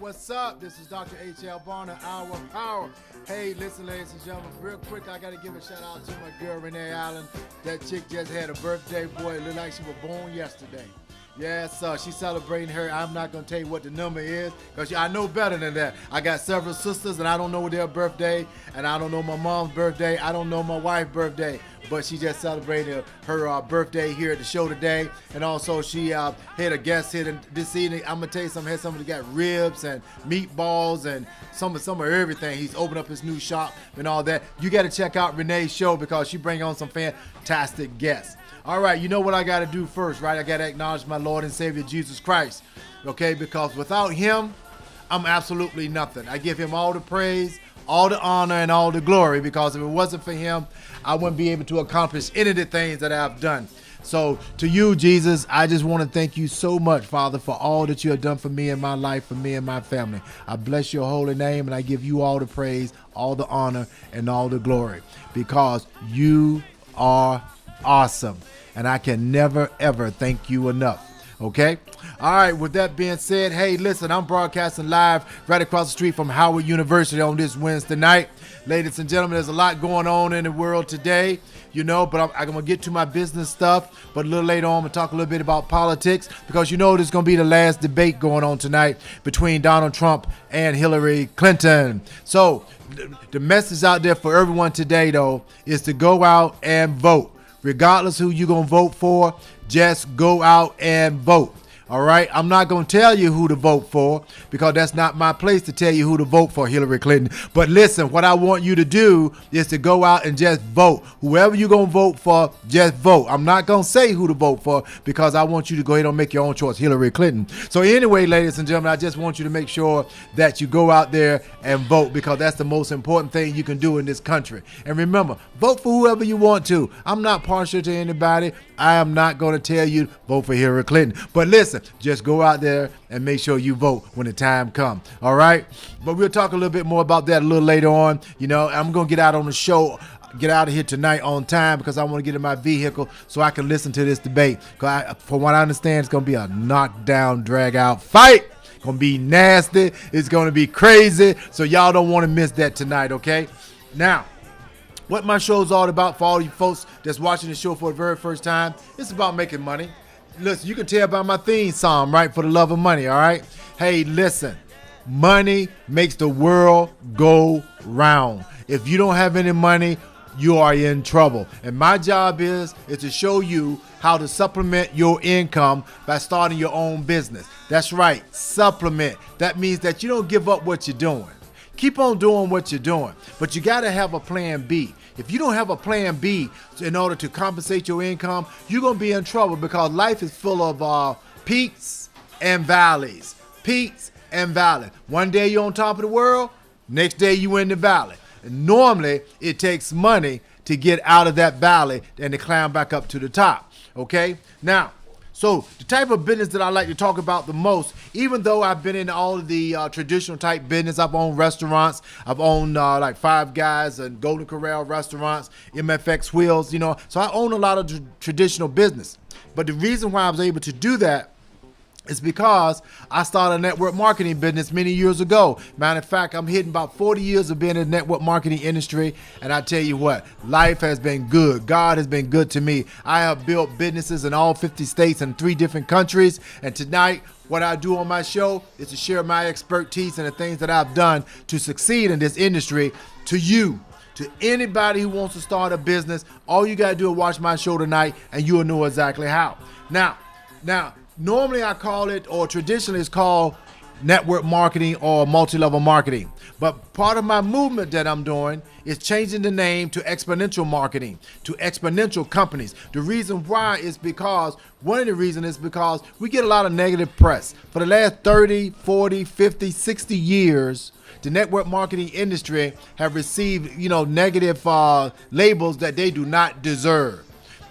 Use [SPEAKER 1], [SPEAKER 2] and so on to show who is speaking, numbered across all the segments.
[SPEAKER 1] What's up? This is Dr. H.L. Barner, Our Power. Hey, listen, ladies and gentlemen, real quick, I got to give a shout out to my girl, Renee Allen. That chick just had a birthday, boy. It looked like she was born yesterday. Yes, she's celebrating her. I'm not going to tell you what the number is because I know better than that. I got several sisters, and I don't know their birthday, and I don't know my mom's birthday. I don't know my wife's birthday, but she just celebrated her birthday here at the show today, and also she had a guest here this evening. I'm going to tell you something. Somebody got ribs and meatballs and some of everything. He's opened up his new shop and all that. You got to check out Renee's show because she brings on some fantastic guests. All right, you know what I got to do first, right? I got to acknowledge my Lord and Savior, Jesus Christ, okay? Because without him, I'm absolutely nothing. I give him all the praise, all the honor, and all the glory because if it wasn't for him, I wouldn't be able to accomplish any of the things that I've done. So to you, Jesus, I just want to thank you so much, Father, for all that you have done for me in my life, for me and my family. I bless your holy name, and I give you all the praise, all the honor, and all the glory because you are awesome. And I can never, ever thank you enough. Okay. All right. With that being said, hey, listen, I'm broadcasting live right across the street from Howard University on this Wednesday night. Ladies and gentlemen, there's a lot going on in the world today, but I'm going to get to my business stuff. But a little later on, I'm going to talk a little bit about politics because this is going to be the last debate going on tonight between Donald Trump and Hillary Clinton. So the message out there for everyone today, though, is to go out and vote. Regardless who you're going to vote for, just go out and vote. All right, I'm not going to tell you who to vote for because that's not my place to tell you who to vote for, Hillary Clinton. But listen, what I want you to do is to go out and just vote. Whoever you're going to vote for, just vote. I'm not going to say who to vote for because I want you to go ahead and make your own choice, Hillary Clinton. So anyway, ladies and gentlemen, I just want you to make sure that you go out there and vote because that's the most important thing you can do in this country. And remember, vote for whoever you want to. I'm not partial to anybody. I am not going to tell you vote for Hillary Clinton. But listen, just go out there and make sure you vote when the time comes. All right? But we'll talk a little bit more about that a little later on. I'm going to get out on the show, get out of here tonight on time because I want to get in my vehicle so I can listen to this debate. From what I understand, it's going to be a knockdown, drag-out fight. It's going to be nasty. It's going to be crazy. So y'all don't want to miss that tonight, okay? Now, what my show's all about for all you folks that's watching the show for the very first time, it's about making money. Listen, you can tell by my theme song, right? For the love of money, all right? Hey, listen, money makes the world go round. If you don't have any money, you are in trouble. And my job is to show you how to supplement your income by starting your own business. That's right, supplement. That means that you don't give up what you're doing. Keep on doing what you're doing, but you got to have a plan B. If you don't have a plan B in order to compensate your income, you're going to be in trouble because life is full of peaks and valleys. Peaks and valleys. One day you're on top of the world, next day you're in the valley. And normally it takes money to get out of that valley and to climb back up to the top. Okay? Now, so the type of business that I like to talk about the most, even though I've been in all of the traditional type business, I've owned restaurants, I've owned like Five Guys and Golden Corral restaurants, MFX Wheels, so I own a lot of traditional business. But the reason why I was able to do that is because I started a network marketing business many years ago. Matter of fact, I'm hitting about 40 years of being in the network marketing industry. And I tell you what, life has been good. God has been good to me. I have built businesses in all 50 states and 3 different countries. And tonight, what I do on my show is to share my expertise and the things that I've done to succeed in this industry to you. To anybody who wants to start a business, all you got to do is watch my show tonight and you'll know exactly how. Now, normally I call it, or traditionally it's called network marketing or multi-level marketing. But part of my movement that I'm doing is changing the name to exponential marketing, to exponential companies. The reason why is because, one of the reasons is because we get a lot of negative press. For the last 30, 40, 50, 60 years, the network marketing industry have received, negative labels that they do not deserve.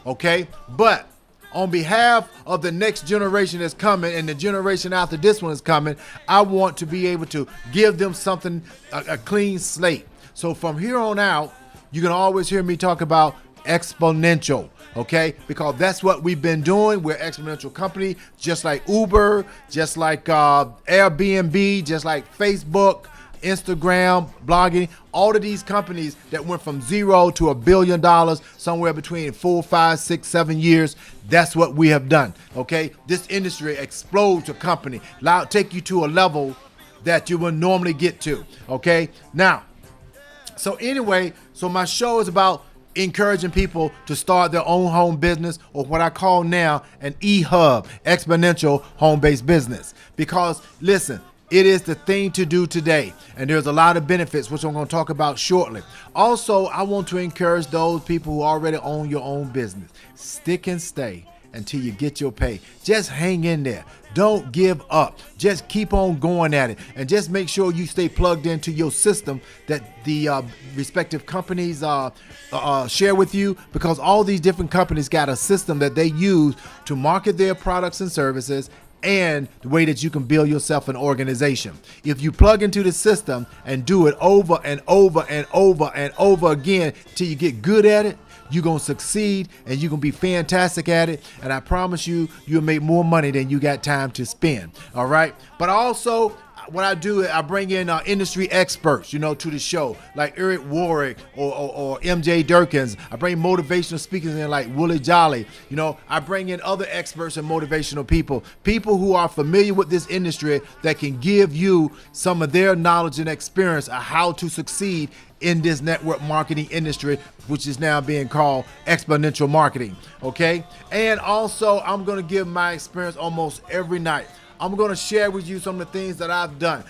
[SPEAKER 1] Okay? But on behalf of the next generation that's coming and the generation after this one is coming, I want to be able to give them something, a clean slate. So from here on out, you can always hear me talk about exponential, okay? Because that's what we've been doing. We're an exponential company, just like Uber, just like Airbnb, just like Facebook, Instagram, blogging, all of these companies that went from $0 to $1 billion somewhere between 4, 5, 6, 7 years. That's what we have done. Okay, this industry explodes a company, take you to a level that you would normally get to. Okay, now, so my show is about encouraging people to start their own home business, or what I call now an e-hub, exponential home-based business. Because listen, it is the thing to do today, and there's a lot of benefits, which I'm going to talk about shortly. Also, I want to encourage those people who already own your own business. Stick and stay until you get your pay. Just hang in there. Don't give up. Just keep on going at it, and just make sure you stay plugged into your system that the respective companies share with you, because all these different companies got a system that they use to market their products and services, and the way that you can build yourself an organization. If you plug into the system and do it over and over and over and over again till you get good at it, you're going to succeed and you're going to be fantastic at it. And I promise you, you'll make more money than you got time to spend. All right. But also, what I do is I bring in industry experts, to the show, like Eric Warwick or MJ Durkins. I bring motivational speakers in like Willie Jolly. I bring in other experts and motivational people who are familiar with this industry that can give you some of their knowledge and experience of how to succeed in this network marketing industry, which is now being called exponential marketing. Okay. And also, I'm going to give my experience almost every night. I'm going to share with you some of the things that I've done,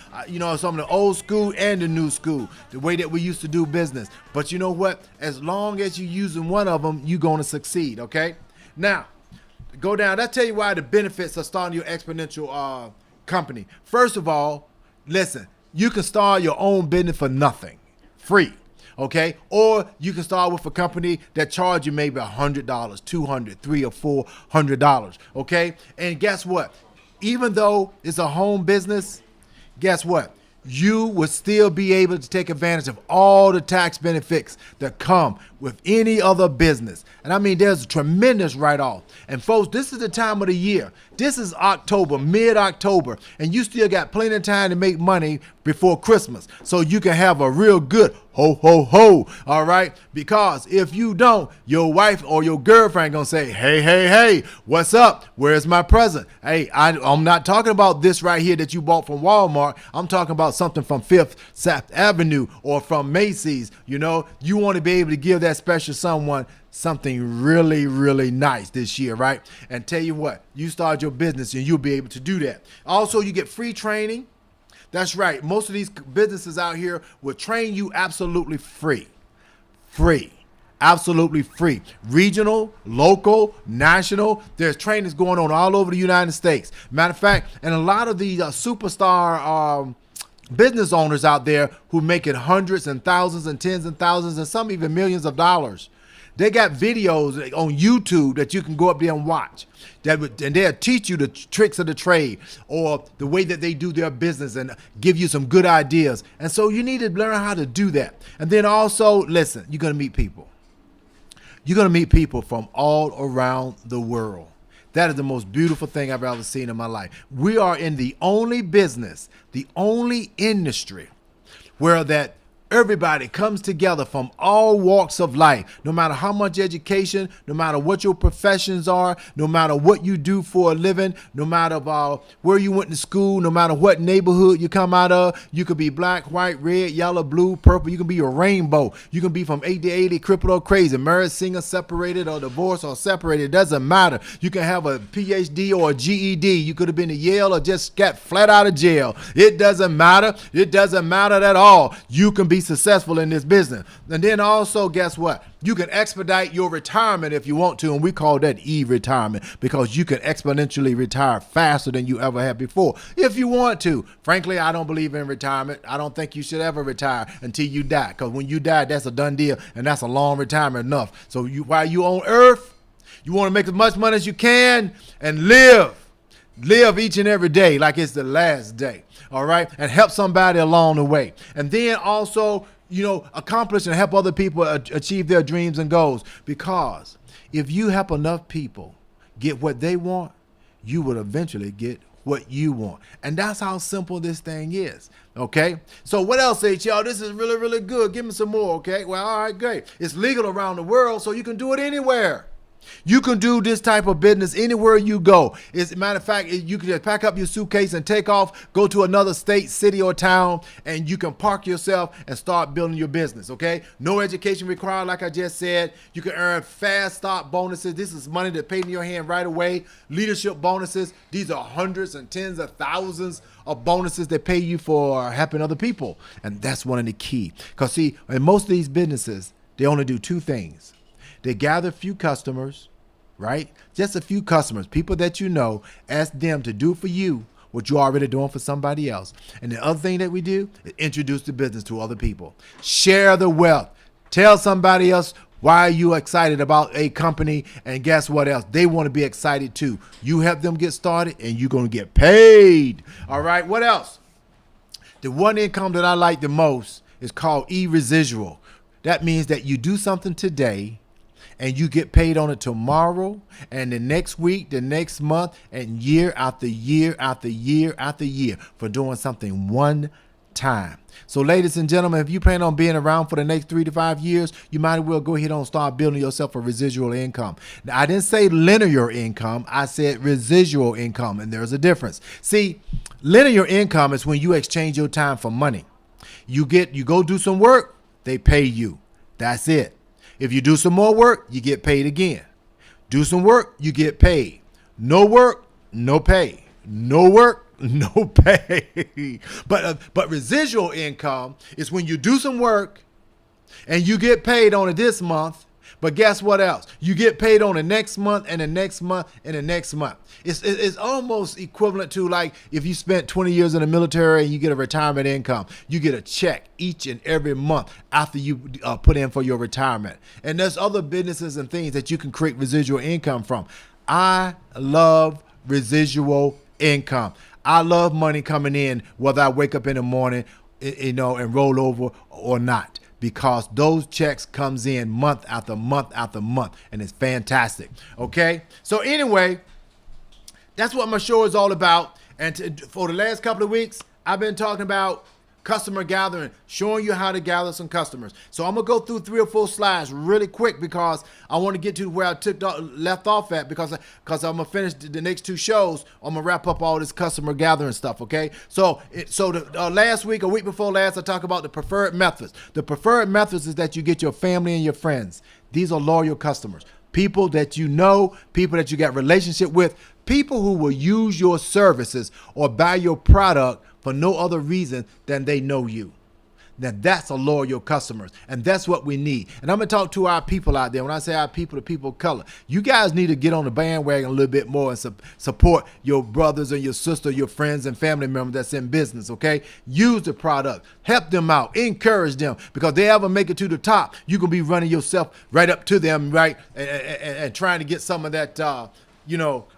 [SPEAKER 1] some of the old school and the new school, the way that we used to do business. But you know what? As long as you're using one of them, you're going to succeed, okay? Now, go down. I'll tell you why the benefits of starting your exponential company. First of all, listen, you can start your own business for nothing, free. Okay, or you can start with a company that charge you maybe $100, $200, $300 or $400. Okay, and guess what? Even though it's a home business, guess what? You would still be able to take advantage of all the tax benefits that come with any other business. And I mean, there's a tremendous write-off. And folks, this is the time of the year. This is October, mid-October, and you still got plenty of time to make money before Christmas. So you can have a real good ho, ho, ho, all right? Because if you don't, your wife or your girlfriend gonna say, hey, what's up? Where's my present? Hey, I'm not talking about this right here that you bought from Walmart. I'm talking about something from Fifth Avenue or from Macy's. You want to be able to give that special someone something really, really nice this year, right? And tell you what, you start your business and you'll be able to do that. Also, you get free training. That's right. Most of these businesses out here will train you absolutely free. Absolutely free. Regional, local, national. There's trainings going on all over the United States. Matter of fact, and a lot of these superstar business owners out there who make it hundreds and thousands and tens and thousands and some even millions of dollars. They got videos on YouTube that you can go up there and watch. And they'll teach you the tricks of the trade or the way that they do their business and give you some good ideas. And so you need to learn how to do that. And then also, listen, you're going to meet people. You're going to meet people from all around the world. That is the most beautiful thing I've ever seen in my life. We are in the only business, the only industry where that everybody comes together from all walks of life, no matter how much education, no matter what your professions are, no matter what you do for a living, no matter where you went to school, no matter what neighborhood you come out of. You could be black, white, red, yellow, blue, purple. You can be a rainbow. You can be from 8 to 80, crippled or crazy, married, single, separated, or divorced or separated. It doesn't matter. You can have a PhD or a GED. You could have been to Yale or just got flat out of jail. It doesn't matter. It doesn't matter at all. You can be successful in this business. And then also, guess what? You can expedite your retirement if you want to, and we call that e-retirement because you can exponentially retire faster than you ever have before if you want to. Frankly, I don't believe in retirement. I don't think you should ever retire until you die, because when you die, that's a done deal, and that's a long retirement enough. So while you on earth, you want to make as much money as you can and live each and every day like it's the last day. All right, and help somebody along the way. And then also, accomplish and help other people achieve their dreams and goals. Because if you help enough people get what they want, you will eventually get what you want. And that's how simple this thing is. Okay, so what else, y'all? This is really, really good. Give me some more. Okay, well, all right, great. It's legal around the world, so you can do it anywhere. You can do this type of business anywhere you go. As a matter of fact, you can just pack up your suitcase and take off, go to another state, city, or town, and you can park yourself and start building your business, okay? No education required, like I just said. You can earn fast start bonuses. This is money that paid in your hand right away. Leadership bonuses. These are hundreds and tens of thousands of bonuses that pay you for helping other people. And that's one of the key. Because, see, in most of these businesses, they only do two things. They gather a few customers, right? Just a few customers, people that you know, ask them to do for you what you're already doing for somebody else. And the other thing that we do is introduce the business to other people. Share the wealth. Tell somebody else why you're excited about a company, and guess what else? They want to be excited too. You help them get started and you're going to get paid. All right, what else? The one income that I like the most is called e-residual. That means that you do something today and you get paid on it tomorrow and the next week, the next month, and year after year after year after year for doing something one time. So ladies and gentlemen, if you plan on being around for the next 3 to 5 years, you might as well go ahead and start building yourself a residual income. Now, I didn't say linear income. I said residual income, and there's a difference. See, linear income is when you exchange your time for money. You go do some work, they pay you. That's it. If you do some more work, you get paid again. Do some work, you get paid. No work, no pay. No work, no pay. But residual income is when you do some work and you get paid on it this month. But guess what else? You get paid on the next month and the next month and the next month. It's almost equivalent to like if you spent 20 years in the military and you get a retirement income. You get a check each and every month after you put in for your retirement. And there's other businesses and things that you can create residual income from. I love residual income. I love money coming in whether I wake up in the morning, and roll over or not, because those checks comes in month after month after month, and it's fantastic. Okay, so anyway, that's what my show is all about. And for the last couple of weeks, I've been talking about customer gathering, showing you how to gather some customers. So I'm gonna go through 3 or 4 slides really quick because I want to get to where I left off at, because I'm gonna finish the next 2 shows. I'm gonna wrap up all this customer gathering stuff. Okay, so last week, a week before last, I talked about the preferred methods. The preferred methods is that you get your family and your friends. These are loyal customers, people that you know, people that you got relationship with, people who will use your services or buy your product for no other reason than they know you. Now that's a loyal customers, and that's what we need. And I'm gonna talk to our people out there. When I say our people, the people of color, you guys need to get on the bandwagon a little bit more and support your brothers and your sister, your friends and family members that's in business. Okay, use the product, help them out, encourage them, because they ever make it to the top, you can be running yourself right up to them, right, and trying to get some of that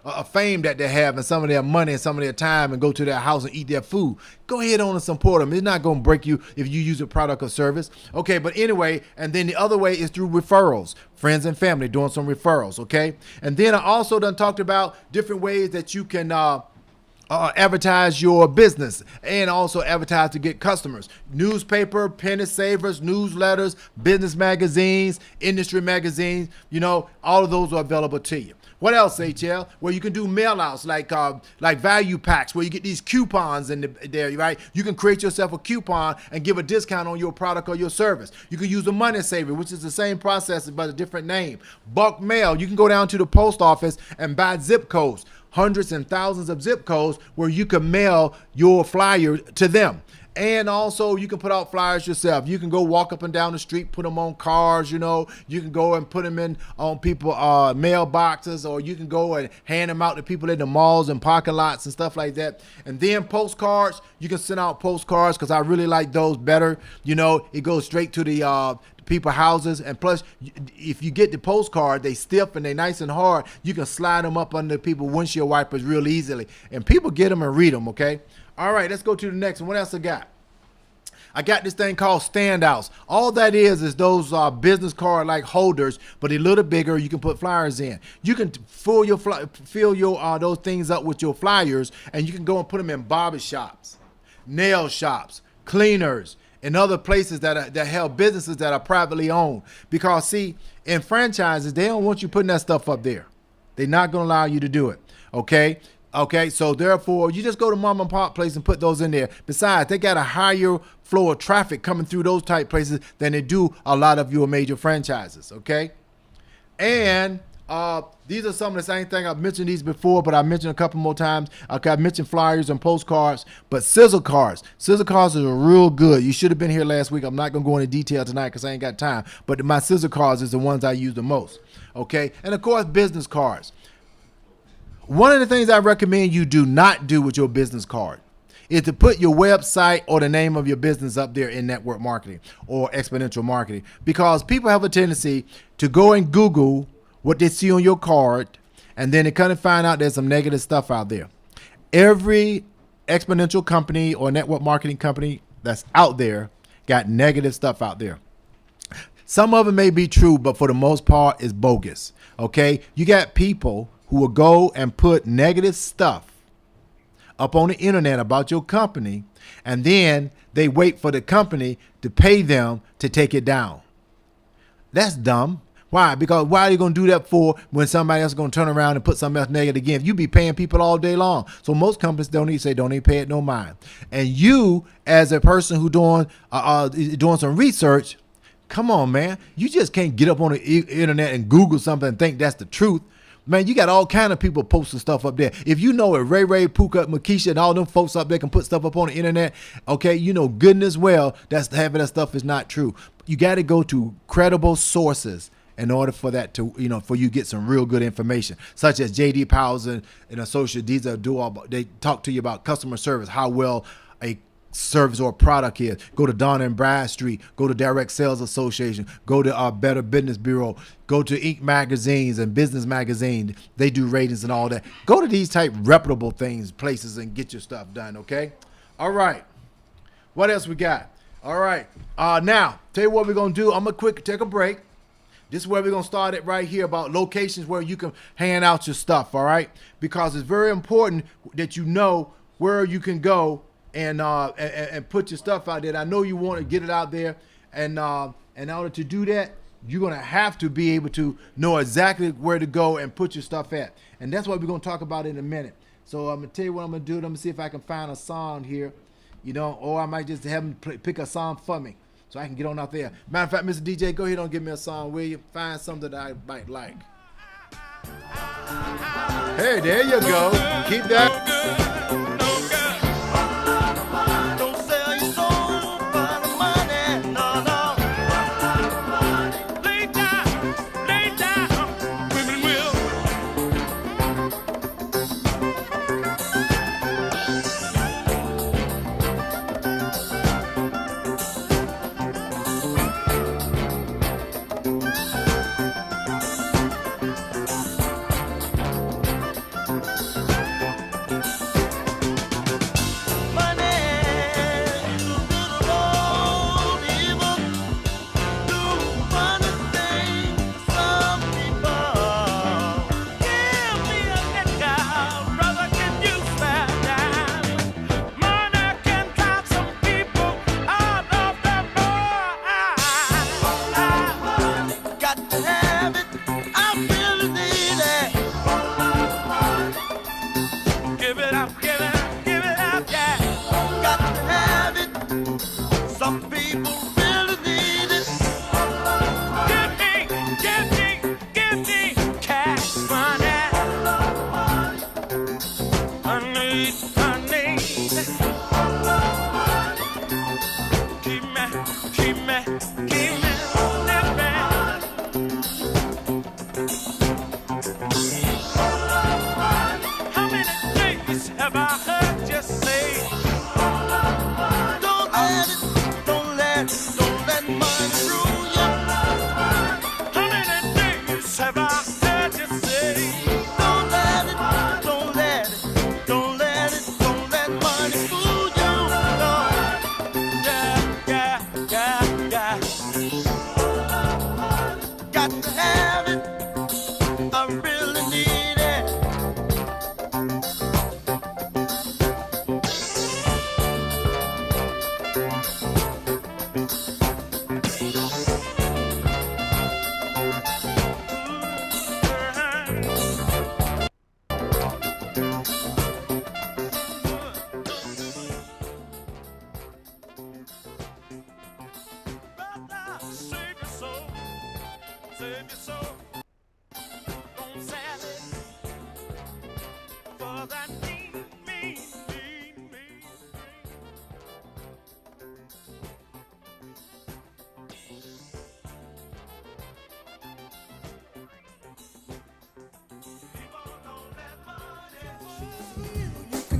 [SPEAKER 1] a fame that they have and some of their money and some of their time and go to their house and eat their food. Go ahead on and support them. It's not going to break you if you use a product or service. Okay, but anyway, and then the other way is through referrals, friends and family doing some referrals, okay? And then I also done talked about different ways that you can advertise your business and also advertise to get customers. Newspaper, penny savers, newsletters, business magazines, industry magazines, all of those are available to you. What else, HL? Well, you can do mail outs like value packs where you get these coupons in there, right? You can create yourself a coupon and give a discount on your product or your service. You can use a money saver, which is the same process but a different name. Bulk mail, you can go down to the post office and buy zip codes, hundreds and thousands of zip codes where you can mail your flyer to them. And also you can put out flyers yourself. You can go walk up and down the street, put them on cars, you can go and put them on people mailboxes, or you can go and hand them out to people in the malls and parking lots and stuff like that. And then postcards, you can send out postcards because I really like those better. It goes straight to the people houses, and plus if you get the postcard, they stiff and they nice and hard. You can slide them up under people windshield wipers real easily, and people get them and read them. Okay, all right, let's go to the next one. What else I got? I got this thing called standouts. All that is those business card like holders, but a little bigger. You can put flyers in. You can fill your those things up with your flyers, and you can go and put them in barber shops, nail shops, cleaners, and other places that have businesses that are privately owned. Because see, in franchises, they don't want you putting that stuff up there. They're not going to allow you to do it. Okay, so therefore, you just go to mom and pop place and put those in there. Besides, they got a higher flow of traffic coming through those type places than they do a lot of your major franchises, okay? And these are some of the same thing. I've mentioned these before, but I mentioned a couple more times. Okay, I mentioned flyers and postcards, but scissor cards. Scissor cards are real good. You should have been here last week. I'm not going to go into detail tonight because I ain't got time, but my scissor cards is the ones I use the most, okay? And, of course, business cards. One of the things I recommend you do not do with your business card is to put your website or the name of your business up there in network marketing or exponential marketing, because people have a tendency to go and Google what they see on your card, and then they kind of find out there's some negative stuff out there. Every exponential company or network marketing company that's out there got negative stuff out there. Some of it may be true, but for the most part, it's bogus. Okay? You got people who will go and put negative stuff up on the internet about your company, and then they wait for the company to pay them to take it down. That's dumb. Why? Because why are you going to do that for when somebody else is going to turn around and put something else negative again? You be paying people all day long. So most companies don't even pay it no mind. And you, as a person who doing some research, come on, man. You just can't get up on the internet and Google something and think that's the truth. Man, you got all kind of people posting stuff up there. If you know it, Ray, Puka, Makisha, and all them folks up there can put stuff up on the internet, okay, you know good and well that's having that stuff is not true. You got to go to credible sources in order for that to, for you to get some real good information, such as J.D. Powers and Associates. These they talk to you about customer service, how well a service or product is. Go to Dun and Bradstreet, go to Direct Sales Association, go to our Better Business Bureau, go to Inc. magazines and Business Magazine. They do ratings and all that. Go to these type reputable places and get your stuff done, okay? All right. What else we got? All right. Now, tell you what we're going to do. I'm going to take a break. This is where we're going to start it right here about locations where you can hand out your stuff, all right? Because it's very important that you know where you can go and put your stuff out there. I know you want to get it out there, and in order to do that, you're going to have to be able to know exactly where to go and put your stuff at. And that's what we're going to talk about in a minute. So I'm going to tell you what I'm going to do. I'm going to see if I can find a song here, or I might just have them pick a song for me so I can get on out there. Matter of fact, Mr. DJ, go ahead and give me a song, will you? Find something that I might like. Hey, there you go. Keep that.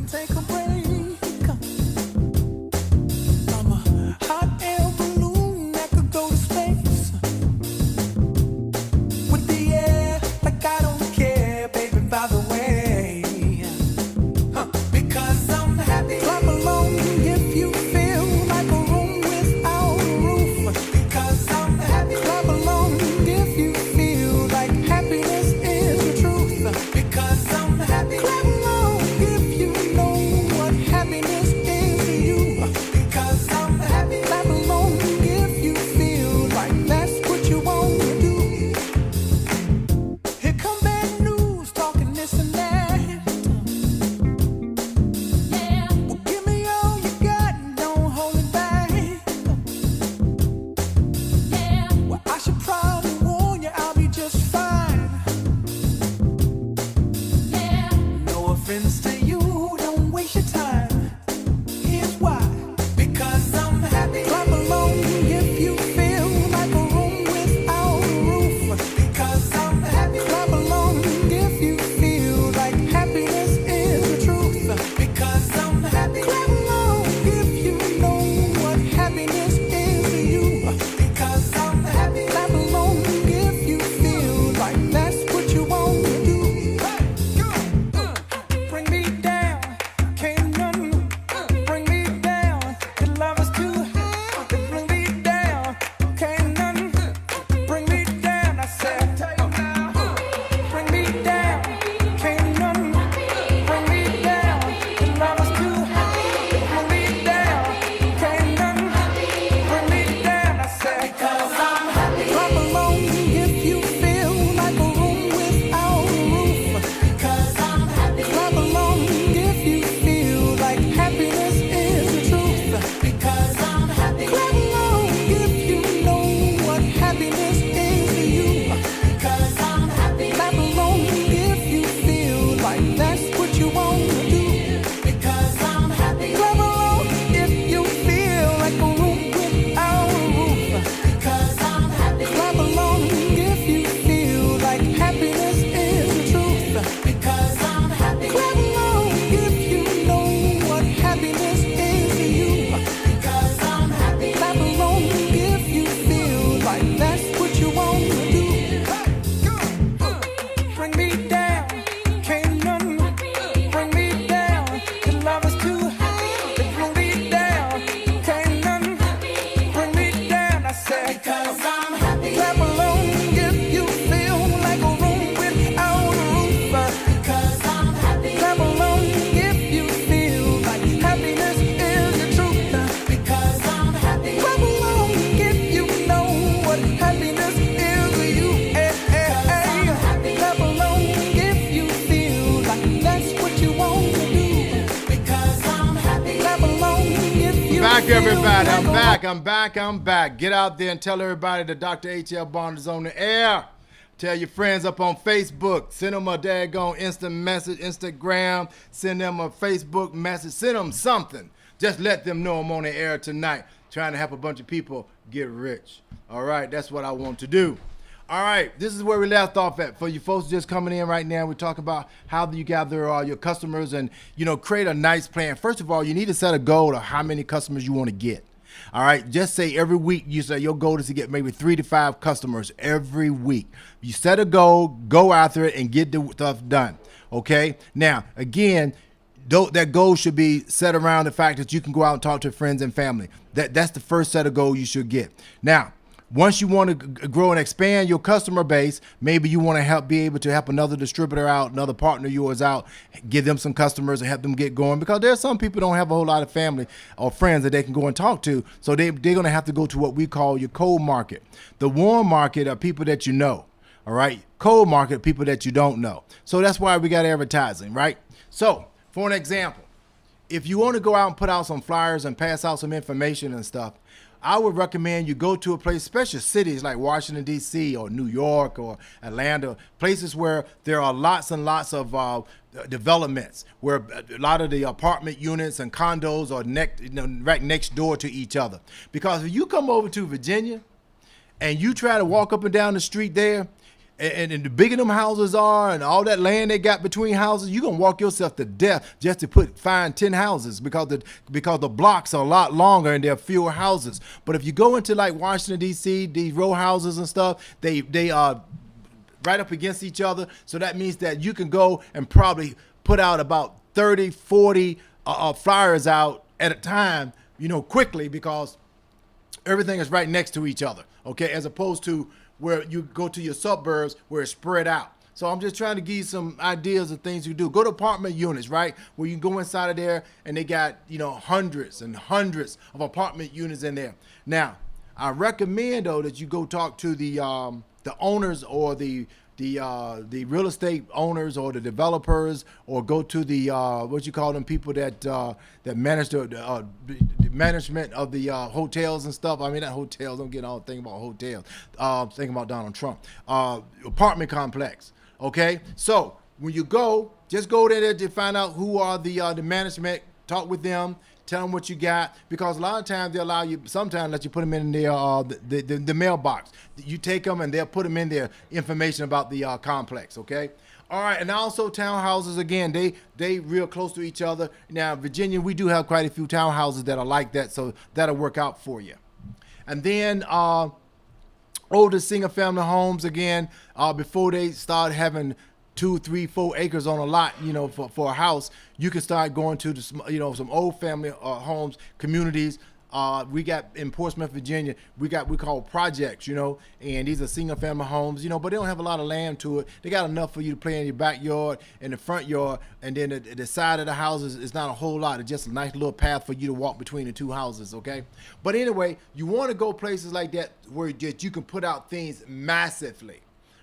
[SPEAKER 2] Take a break. I'm a hot air balloon that could go to space with the air, like I don't care, baby, by the way. Because I'm happy. Clap along if you feel like a room without a roof. Because I'm happy. Clap
[SPEAKER 1] back, everybody. I'm back. Get out there and tell everybody that Dr. H.L. Bond is on the air. Tell your friends up on Facebook. Send them a daggone instant message, Instagram. Send them a Facebook message. Send them something. Just let them know I'm on the air tonight, trying to help a bunch of people get rich. All right, that's what I want to do. All right, this is where we left off at. For you folks just coming in right now, we talk about how you gather your customers and, create a nice plan. First of all, you need to set a goal of how many customers you want to get. All right, just say every week you say your goal is to get maybe 3 to 5 customers every week. You set a goal, go after it, and get the stuff done. Okay, now, again, that goal should be set around the fact that you can go out and talk to friends and family. That's the first set of goals you should get. Now, once you want to grow and expand your customer base, maybe you want to be able to help another distributor out, another partner of yours out, give them some customers and help them get going, because there's some people don't have a whole lot of family or friends that they can go and talk to. So they're going to have to go to what we call your cold market. The warm market are people that you know. All right. Cold market, people that you don't know. So that's why we got advertising, right? So for an example, if you want to go out and put out some flyers and pass out some information and stuff, I would recommend you go to a place, especially cities like Washington, D.C. or New York or Atlanta, places where there are lots and lots of developments, where a lot of the apartment units and condos are right next door to each other. Because if you come over to Virginia and you try to walk up and down the street there, and the bigger them houses are and all that land they got between houses, you're going to walk yourself to death just to find 10 houses because the blocks are a lot longer and there are fewer houses. But if you go into like Washington, D.C., these row houses and stuff, they are right up against each other. So that means that you can go and probably put out about 30, 40 flyers out at a time, quickly, because everything is right next to each other, okay, as opposed to where you go to your suburbs where it's spread out. So I'm just trying to give you some ideas of things you do. Go to apartment units, right? Where you go inside of there and they got, hundreds and hundreds of apartment units in there. Now, I recommend though that you go talk to the owners or the real estate owners or the developers, or go to the people that manage the management of the hotels and stuff. I mean, not hotels. Don't get all thinking about hotels. Thinking about Donald Trump. Apartment complex. Okay, so when you go, just go there to find out who are the management. Talk with them. Tell them what you got, because a lot of times they'll allow you, sometimes let you put them in the mailbox. You take them and they'll put them in there, information about the complex, okay? All right, and also townhouses, again, they real close to each other. Now, Virginia, we do have quite a few townhouses that are like that, so that'll work out for you. And then older single-family homes, again, before they start having 2, 3, 4 acres on a lot, for a house, you can start going to the, some old family homes, communities. We got in Portsmouth, Virginia, we call projects, and these are single family homes, but they don't have a lot of land to it. They got enough for you to play in your backyard and the front yard, and then the side of the houses is not a whole lot. It's just a nice little path for you to walk between the two houses, okay? But anyway, you want to go places like that where you can put out things massively.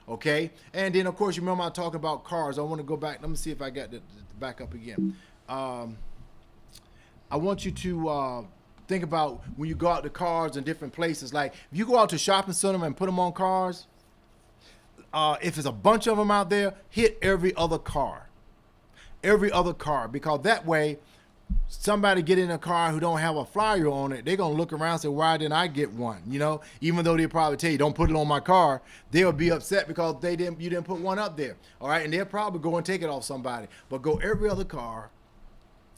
[SPEAKER 1] Okay, and then of course you remember I talked about cars. I want to go back. Let me see if I got the back up again. I want you to think about when you go out to cars in different places. Like if you go out to shopping center and put them on cars, if there's a bunch of them out there, hit every other car, because that way, somebody get in a car who don't have a flyer on it, they're going to look around and say, why didn't I get one? Even though they'll probably tell you, don't put it on my car, they'll be upset because you didn't put one up there. All right. And they'll probably go and take it off somebody, but go every other car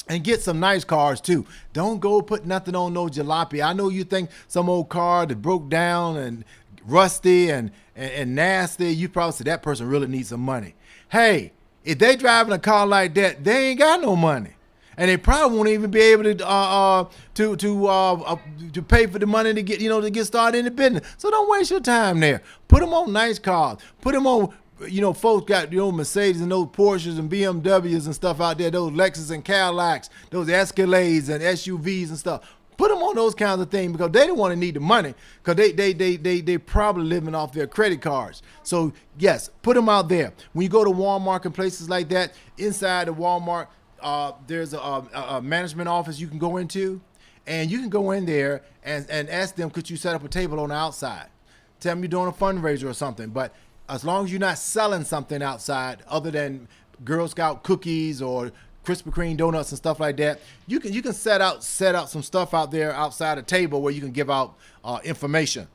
[SPEAKER 1] and get some nice cars too. Don't go put nothing on no jalopy. I know you think some old car that broke down and rusty and nasty, you probably say that person really needs some money. Hey, if they driving a car like that, they ain't got no money. And they probably won't even be able to pay for the money to get started in the business. So don't waste your time there. Put them on nice cars. Put them on, folks got Mercedes and those Porsches and BMWs and stuff out there. Those Lexus and Cadillacs, those Escalades and SUVs and stuff. Put them on those kinds of things because they don't want to need the money, because they probably living off their credit cards. So yes, put them out there. When you go to Walmart and places like that, inside the Walmart, there's a management office you can go into, And you can go in there and ask them, could you set up a table on the outside? Tell them you're doing a fundraiser or something. But as long as you're not selling something outside other than Girl Scout cookies or Krispy Kreme donuts and stuff like that, you can set out some stuff out there outside a table where you can give out information.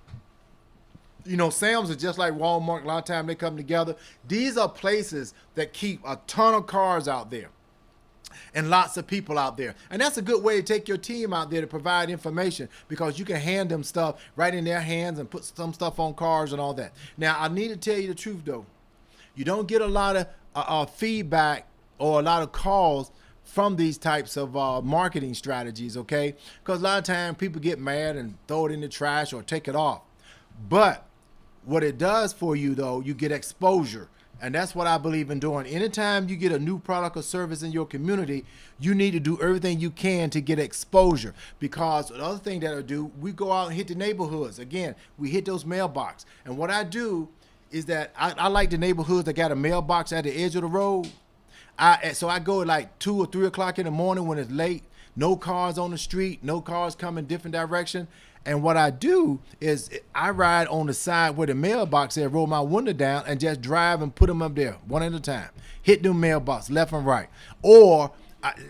[SPEAKER 1] You know, Sam's is just like Walmart. A lot of time they come together. These are places that keep a ton of cars out there and lots of people out there. And that's a good way to take your team out there to provide information, because you can hand them stuff right in their hands and put some stuff on cars and all that. Now, I need to tell you the truth, though. You don't get a lot of feedback or a lot of calls from these types of marketing strategies, okay? Because a lot of times people get mad and throw it in the trash or take it off. But what it does for you, though, you get exposure. And that's what I believe in doing. Anytime you get a new product or service in your community, you need to do everything you can to get exposure. Because the other thing that I do, we go out and hit the neighborhoods. Again, we hit those mailbox. And what I do is that I like the neighborhoods that got a mailbox at the edge of the road. So I go at like 2 or 3 o'clock in the morning when it's late, no cars on the street, no cars coming different direction. And what I do is I ride on the side where the mailbox is, roll my window down and just drive and put them up there one at a time. Hit them mailbox left and right. Or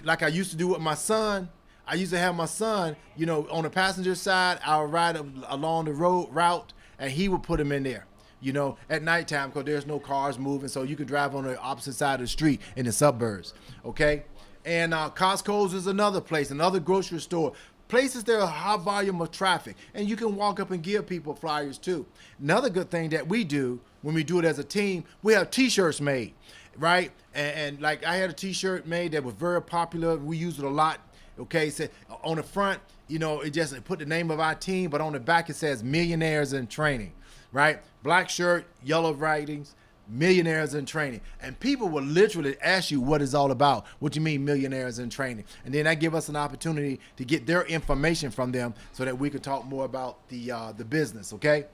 [SPEAKER 1] like I used to do with my son, I used to have my son, you know, on the passenger side, I would ride along the route and he would put them in there, you know, at nighttime, because there's no cars moving. So you could drive on the opposite side of the street in the suburbs. Okay. And Costco's is another place, another grocery store. Places there are high volume of traffic, and you can walk up and give people flyers too. Another good thing that we do when we do it as a team, we have t-shirts made, right? And like I had a t-shirt made that was very popular. We use it a lot. Okay, so on the front, you know, it just put the name of our team, but on the back it says Millionaires in Training, right? Black shirt, yellow writings, Millionaires in Training. And people will literally ask you what it's all about. What you mean Millionaires in Training? And then that give us an opportunity to get their information from them so that we can talk more about the business, okay?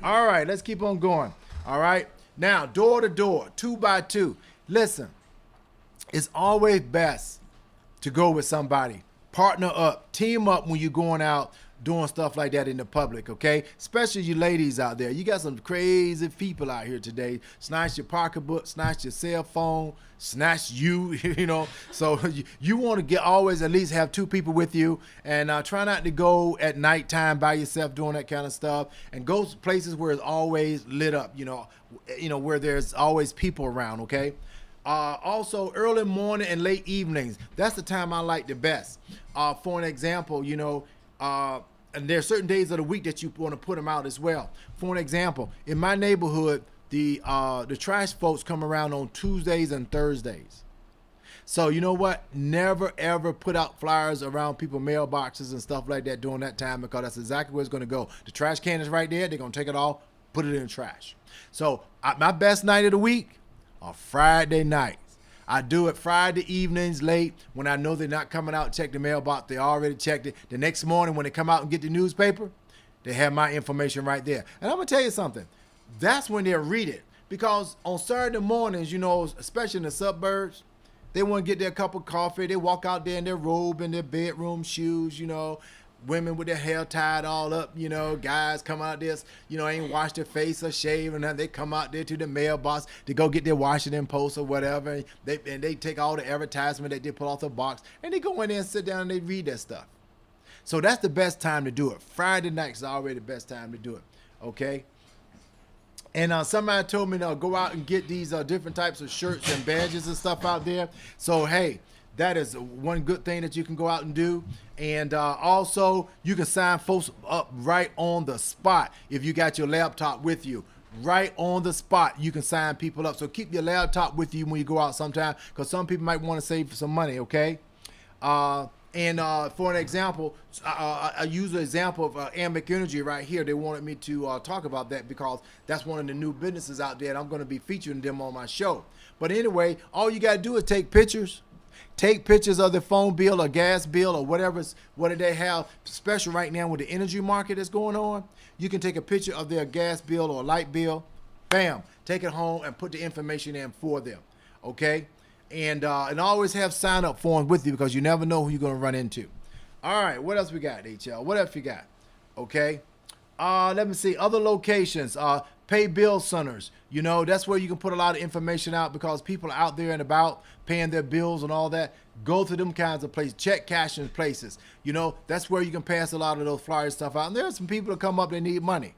[SPEAKER 1] All right, let's keep on going. All right, now door to door, 2 by 2. Listen, it's always best to go with somebody. Partner up, team up when you're going out doing stuff like that in the public, okay? Especially you ladies out there. You got some crazy people out here today. Snatch your pocketbook, snatch your cell phone, snatch you, you know. So you want to always at least have 2 people with you, and try not to go at nighttime by yourself doing that kind of stuff, and go to places where it's always lit up, you know, where there's always people around, okay? Also, early morning and late evenings. That's the time I like the best. For an example, you know, and there are certain days of the week that you want to put them out as well. For an example, in my neighborhood, the trash folks come around on Tuesdays and Thursdays. So you know what? Never ever put out flyers around people's mailboxes and stuff like that during that time, because that's exactly where it's going to go. The trash can is right there. They're going to take it all, put it in the trash. So my best night of the week are Friday nights. I do it Friday evenings late when I know they're not coming out to check the mailbox. They already checked it. The next morning when they come out and get the newspaper, they have my information right there. And I'm going to tell you something. That's when they'll read it. Because on Saturday mornings, you know, especially in the suburbs, they want to get their cup of coffee. They walk out there in their robe and their bedroom shoes, you know. Women with their hair tied all up, you know, guys come out there, you know, ain't washed their face or shaved, and they come out there to the mailbox to go get their Washington Post or whatever. And they take all the advertisement that they put off the box, and they go in there and sit down and they read that stuff. So that's the best time to do it. Friday night is already the best time to do it, okay? And somebody told me to go out and get these different types of shirts and badges and stuff out there. So, hey, that is one good thing that you can go out and do. And also, you can sign folks up right on the spot if you got your laptop with you. Right on the spot, you can sign people up. So keep your laptop with you when you go out sometime, because some people might want to save some money, okay? And for an example, I use an example of Ambic Energy right here. They wanted me to talk about that because that's one of the new businesses out there, and I'm going to be featuring them on my show. But anyway, all you got to do is take pictures. Take pictures of the phone bill or gas bill or whatever they have special right now with the energy market that's going on. You can take a picture of their gas bill or light bill. Bam, take it home and put the information in for them. Okay? And always have sign-up forms with you, because you never know who you're going to run into. All right, what else we got, HL? What else you got? Okay. Let me see. Other locations. Pay bill centers. You know, that's where you can put a lot of information out because people are out there and about paying their bills and all that. Go to them kinds of places. Check cashing places. You know, that's where you can pass a lot of those flyer stuff out. And there are some people that come up that need money.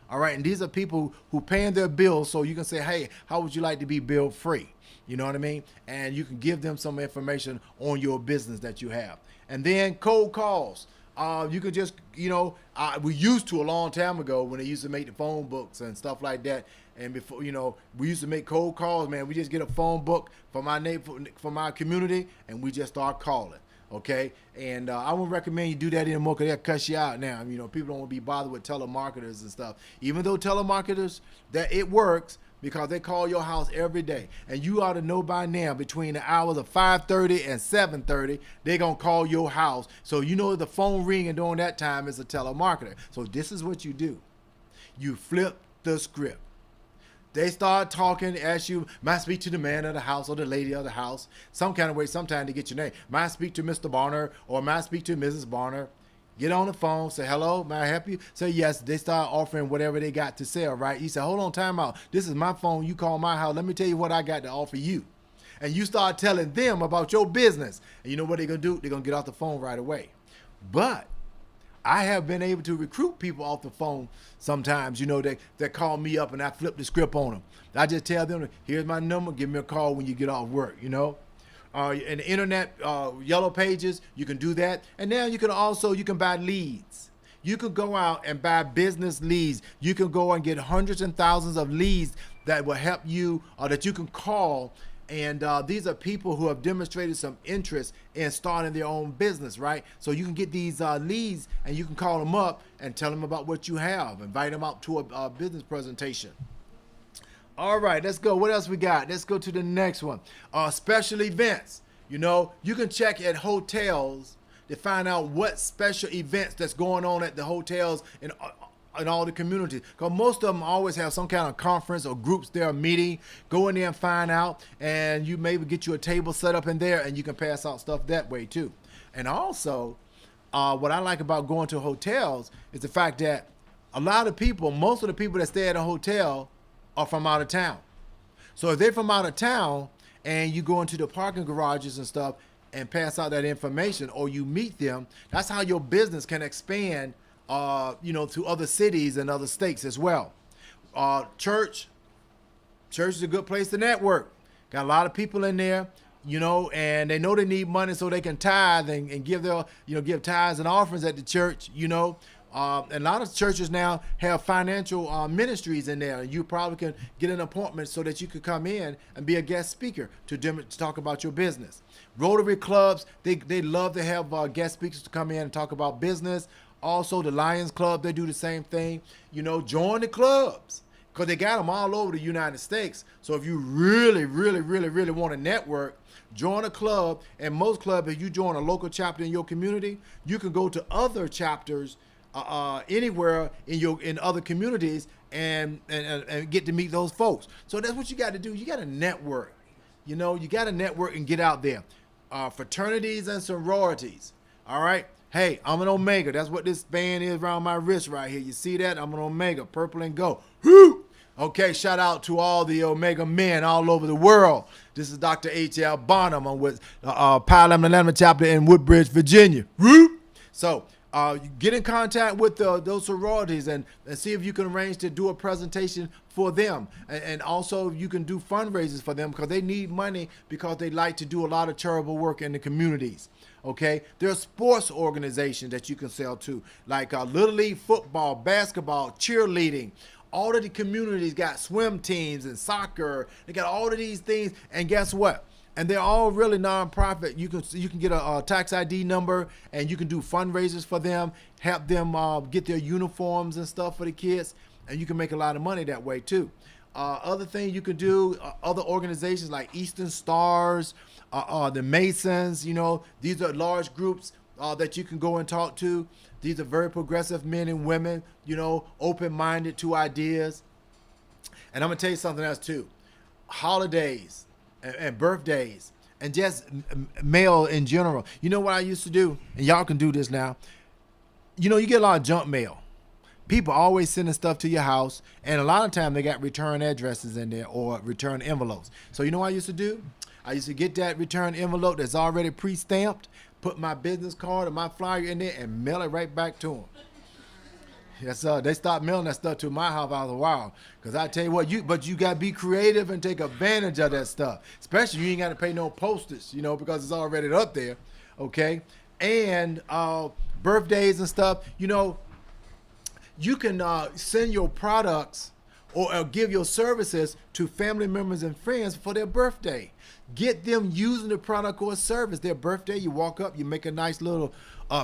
[SPEAKER 1] All right, and these are people who paying their bills, so you can say, hey, how would you like to be bill free? You know what I mean? And you can give them some information on your business that you have. And then cold calls. You could just, we used to a long time ago when they used to make the phone books and stuff like that. And before, we used to make cold calls, man. We just get a phone book from our from our community, and we just start calling. Okay, and I wouldn't recommend you do that anymore because they'll cuss you out now. People don't want to be bothered with telemarketers and stuff. Even though telemarketers, that it works because they call your house every day, and you ought to know by now between the hours of 5:30 and 7:30, they're gonna call your house. So you know the phone ringing during that time is a telemarketer. So this is what you do: you flip the script. They start talking, ask you, might speak to the man of the house or the lady of the house, some kind of way, sometime to get your name. Might speak to Mr. Barner or might speak to Mrs. Barner. Get on the phone, say, hello, may I help you? Say yes. They start offering whatever they got to sell, right? You say, hold on, time out. This is my phone. You call my house. Let me tell you what I got to offer you. And you start telling them about your business. And you know what they're going to do? They're going to get off the phone right away. But I have been able to recruit people off the phone sometimes, that call me up and I flip the script on them. I just tell them, here's my number, give me a call when you get off work, In the internet, yellow pages, you can do that. And now you can buy leads. You can go out and buy business leads. You can go and get hundreds and thousands of leads that will help you or that you can call. And these are people who have demonstrated some interest in starting their own business, right? So you can get these leads and you can call them up and tell them about what you have. Invite them out to a business presentation. All right, let's go. What else we got? Let's go to the next one. Special events. You can check at hotels to find out what special events that's going on at the hotels in all the communities, because most of them always have some kind of conference or groups they're meeting. Go in there and find out, and you maybe get you a table set up in there, and you can pass out stuff that way too. And also, what I like about going to hotels is the fact that most of the people that stay at a hotel are from out of town. So if they're from out of town and you go into the parking garages and stuff and pass out that information, or you meet them, that's how your business can expand to other cities and other states as well. Church is a good place to network. Got a lot of people in there, and they know they need money so they can tithe and give give tithes and offerings at the church, And a lot of churches now have financial ministries in there. You probably can get an appointment so that you could come in and be a guest speaker to talk about your business. Rotary clubs, they love to have guest speakers to come in and talk about business. Also, the Lions Club, they do the same thing. Join the clubs because they got them all over the United States. So if you really, really, really, really want to network, join a club. And most clubs, if you join a local chapter in your community, you can go to other chapters anywhere in other communities and get to meet those folks. So that's what you got to do. You got to network. You got to network and get out there. Fraternities and sororities. All right. Hey, I'm an Omega. That's what this band is around my wrist right here. You see that? I'm an Omega, purple and gold. Woo! Okay, shout out to all the Omega men all over the world. This is Dr. H.L. Bonham. I'm with Pi Lambda Lambda chapter in Woodbridge, Virginia. Woo! So you get in contact with those sororities and see if you can arrange to do a presentation for them. And also you can do fundraisers for them because they need money because they like to do a lot of charitable work in the communities. Okay, there are sports organizations that you can sell to, like Little League football, basketball, cheerleading. All of the communities got swim teams and soccer. They got all of these things, and guess what? And they're all really nonprofit. You can get a tax ID number, and you can do fundraisers for them, help them get their uniforms and stuff for the kids, and you can make a lot of money that way too. Other thing you can do, other organizations like Eastern Stars, the Masons, these are large groups that you can go and talk to. These are very progressive men and women, open-minded to ideas. And I'm going to tell you something else too. Holidays and birthdays and just mail in general. You know what I used to do? And y'all can do this now. You know, you get a lot of junk mail. People always sending stuff to your house, and a lot of time they got return addresses in there or return envelopes. So you know what I used to do? I used to get that return envelope that's already pre-stamped, put my business card or my flyer in there, and mail it right back to them. Yes, they stopped mailing that stuff to my house after a while. Because I tell you what, you got to be creative and take advantage of that stuff. Especially you ain't got to pay no postage, you know, because it's already up there, okay? And birthdays and stuff, you know, you can send your products or give your services to family members and friends for their birthday. Get them using the product or service. Their birthday, you walk up, you make a nice little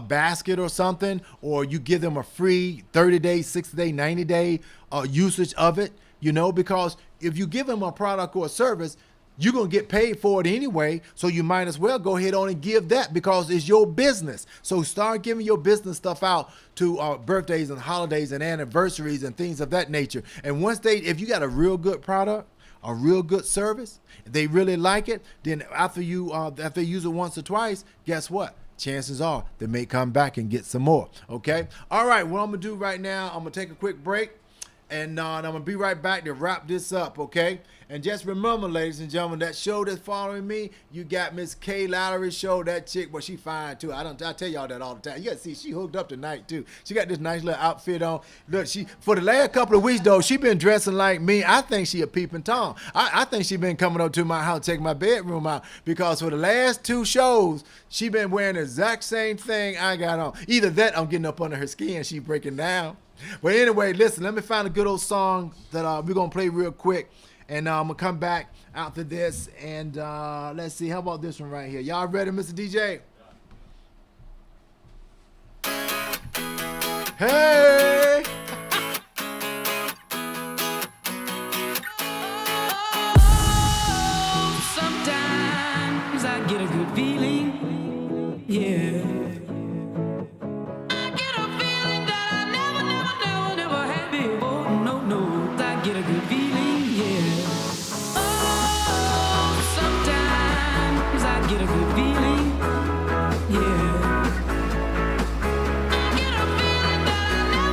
[SPEAKER 1] basket or something, or you give them a free 30-day, 60-day, 90-day usage of it, you know, because if you give them a product or a service, you're going to get paid for it anyway, so you might as well go ahead on and give that because it's your business. So start giving your business stuff out to birthdays and holidays and anniversaries and things of that nature. And once if you got a real good product, a real good service, they really like it, then after they use it once or twice, guess what? Chances are they may come back and get some more, okay? All right, what I'm going to do right now, I'm going to take a quick break, and I'm going to be right back to wrap this up, okay? And just remember, ladies and gentlemen, that show that's following me, you got Miss Kay Lowry's show. That chick, well, she fine, too. I tell y'all that all the time. You got to see, she hooked up tonight, too. She got this nice little outfit on. Look, for the last couple of weeks, though, she been dressing like me. I think she a peeping Tom. I think she been coming up to my house, taking my bedroom out, because for the last 2 shows, she been wearing the exact same thing I got on. Either that, I'm getting up under her skin, she breaking down. But anyway, listen, let me find a good old song that we're going to play real quick. And I'm going to come back after this. And let's see. How about this one right here? Y'all ready, Mr. DJ? Hey!
[SPEAKER 2] Sometimes I get a good feeling. Yeah. Get a good feeling, yeah. Oh, sometimes I get a good feeling, yeah. I get a feeling that I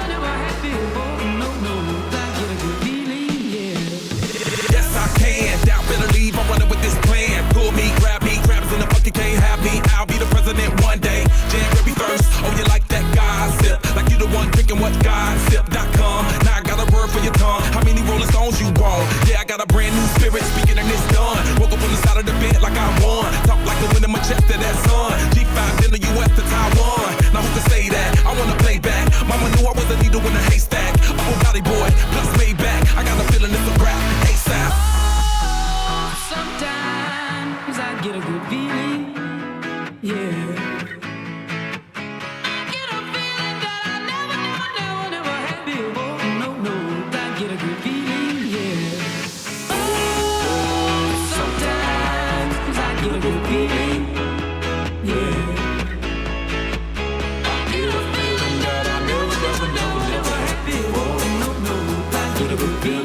[SPEAKER 2] never had before. No, I get a good feeling, yeah.
[SPEAKER 3] Yes, I can. Doubt, better leave. I'm running with this plan. Pull me, grab me, crabs in the bucket can't have me. I'll be the president one day. January 1st. Oh, you like that gossip? Like you the one drinking what gossip.com. Now I got a word for your tongue. How many Rolling Stones you want? Yeah, I got a brand new spirit speaking and it's done. Woke up on the side of the bed like I won. Talk like the wind in my chest to that sun. G5 in the US to Taiwan. Now who can say that? I wanna play back. Mama knew I was a needle in a haystack. A Bugatti boy, plus Maybach. I got a feeling it's a rap. ASAP.
[SPEAKER 2] Oh, sometimes I get a good feeling, yeah. Get a good feeling, yeah. Oh, sometimes I get a good feeling, yeah. I get a feeling that I never had before. No, I get a good feeling.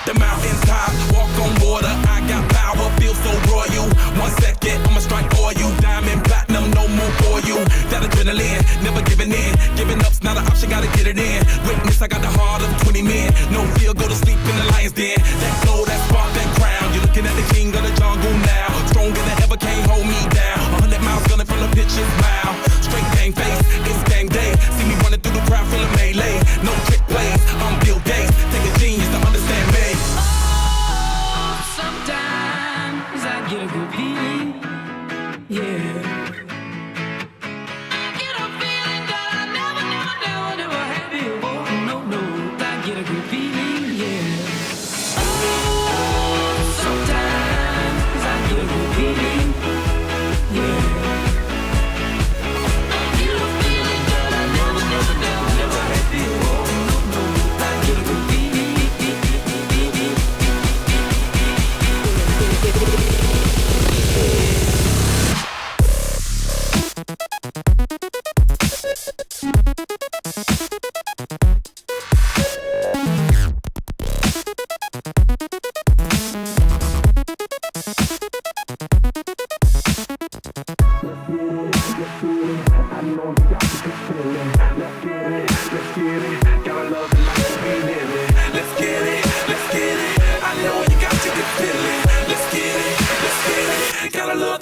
[SPEAKER 3] The mountain top, walk on water. I got power, feel so royal. 1 second, I'ma strike for you. Diamond, platinum, no more for you. That adrenaline, never giving in. Giving up's not an option, gotta get it in. Witness, I got the heart of 20 men. No fear, go to sleep in the lion's den. That glow, that spark, that crown. You're looking at the king of the jungle now. Stronger than ever, can't hold me down. 100 miles gunning from the pitcher's mouth. Straight gang, fake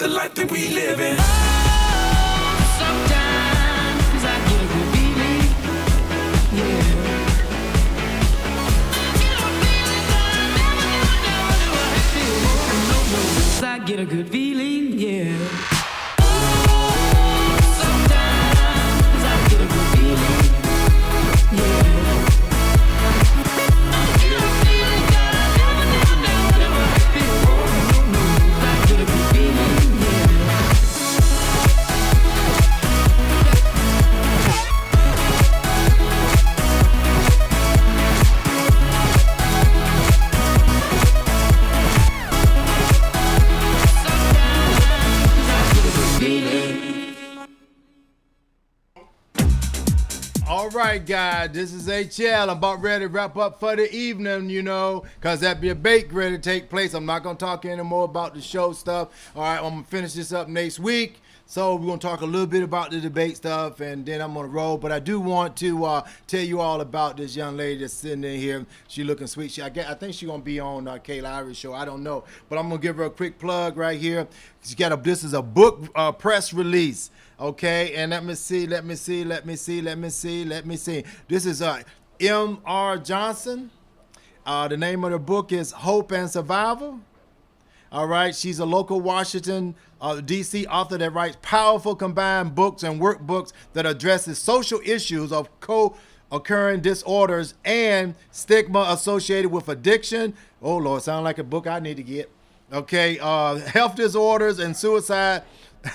[SPEAKER 3] the life that we live in.
[SPEAKER 2] Sometimes I get a good feeling, yeah. I get a good feeling, yeah. Sometimes I get a good feeling, yeah. I get a feeling that I never had before. I get a good feeling, yeah.
[SPEAKER 1] All right, guys, this is HL. I'm about ready to wrap up for the evening, you know, because that debate ready to take place. I'm not going to talk anymore about the show stuff. All right, I'm going to finish this up next week. So we're going to talk a little bit about the debate stuff, and then I'm going to roll. But I do want to tell you all about this young lady that's sitting in here. She looking sweet. I think she's going to be on Kay Lowry's show. I don't know. But I'm going to give her a quick plug right here. This is a book press release. Okay, and let me see. This is M.R. Johnson. The name of the book is Hope and Survival. All right, she's a local Washington, D.C. author that writes powerful combined books and workbooks that addresses social issues of co-occurring disorders and stigma associated with addiction. Oh, Lord, sound like a book I need to get. Okay, health disorders and suicide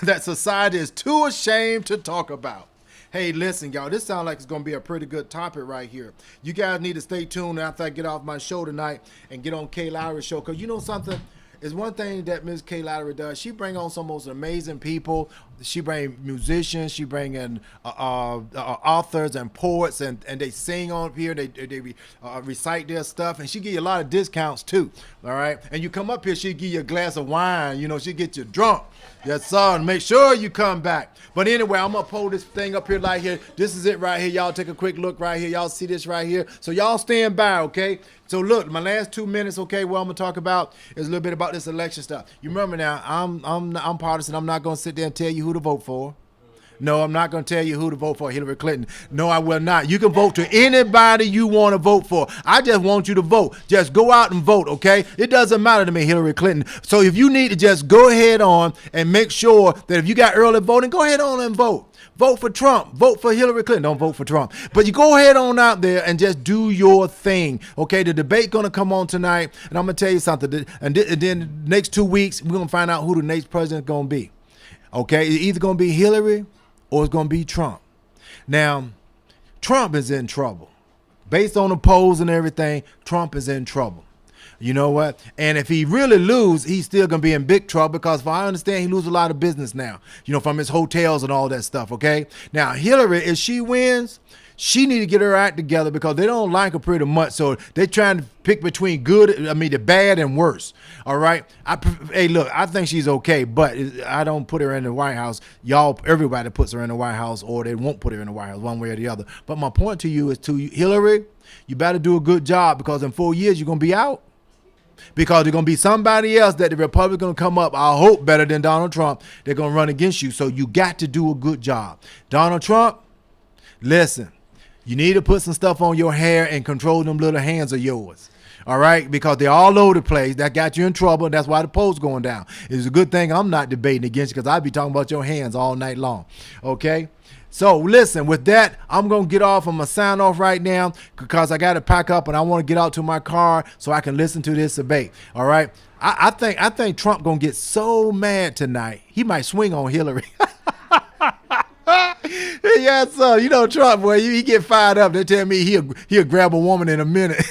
[SPEAKER 1] that society is too ashamed to talk about. Hey, listen, y'all, this sounds like it's going to be a pretty good topic right here. You guys need to stay tuned after I get off my show tonight and get on Kay Lowry's show, because you know something? It's one thing that Ms. Kay Lowry does. She bring on some most amazing people. She bring musicians. She bring in authors and poets, and they sing on here. They recite their stuff, and she give you a lot of discounts too. All right, and you come up here, she give you a glass of wine. You know, she get you drunk. Yes, sir. And make sure you come back. But anyway, I'm gonna pull this thing up here like here. This is it right here. Y'all take a quick look right here. Y'all see this right here. So y'all stand by, okay? So look, my last 2 minutes, okay, what I'm gonna talk about is a little bit about this election stuff. You remember now, I'm partisan. I'm not gonna sit there and tell you who to vote for. No, I'm not going to tell you who to vote for, Hillary Clinton. No, I will not. You can vote to anybody you want to vote for. I just want you to vote. Just go out and vote, okay? It doesn't matter to me, Hillary Clinton. So if you need to just go ahead on and make sure that if you got early voting, go ahead on and vote. Vote for Trump. Vote for Hillary Clinton. Don't vote for Trump. But you go ahead on out there and just do your thing, okay? The debate going to come on tonight, and I'm going to tell you something. And then the next 2 weeks, we're going to find out who the next president going to be, okay? It's either going to be Hillary or it's going to be Trump. Now, Trump is in trouble. Based on the polls and everything, Trump is in trouble. You know what? And if he really lose, he's still going to be in big trouble, because if I understand, he loses a lot of business now, you know, from his hotels and all that stuff, okay? Now, Hillary, if she wins, she need to get her act together, because they don't like her pretty much. So they're trying to pick between the bad and worse. All right. Hey, look, I think she's okay, but I don't put her in the White House. Everybody puts her in the White House, or they won't put her in the White House one way or the other. But my point to you is, Hillary, you better do a good job, because in 4 years, you're going to be out. Because there's going to be somebody else that the Republicans going to come up, I hope, better than Donald Trump. They're going to run against you. So you got to do a good job. Donald Trump, listen. You need to put some stuff on your hair and control them little hands of yours. All right? Because they're all over the place. That got you in trouble, and that's why the poll's going down. It's a good thing I'm not debating against you, because I'd be talking about your hands all night long. Okay? So, listen, with that, I'm going to get off. I'm going to sign off right now, because I got to pack up, and I want to get out to my car so I can listen to this debate. All right? I think Trump going to get so mad tonight, he might swing on Hillary. Yes, sir. You know Trump, boy, he get fired up. They tell me he'll grab a woman in a minute.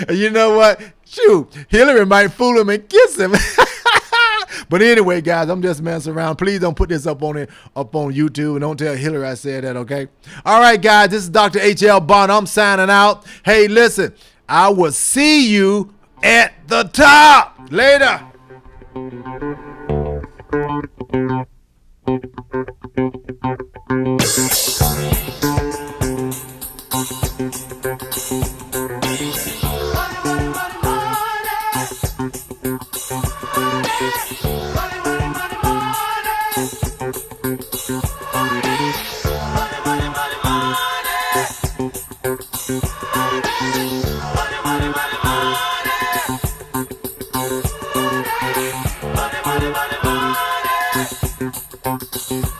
[SPEAKER 1] You know what? Shoot, Hillary might fool him and kiss him. But anyway, guys, I'm just messing around. Please don't put this up on YouTube, and don't tell Hillary I said that, okay? All right, guys, this is Dr. H.L. Bond. I'm signing out. Hey, listen, I will see you at the top. Later.
[SPEAKER 4] Money, money, money, money. Money, money, money, money.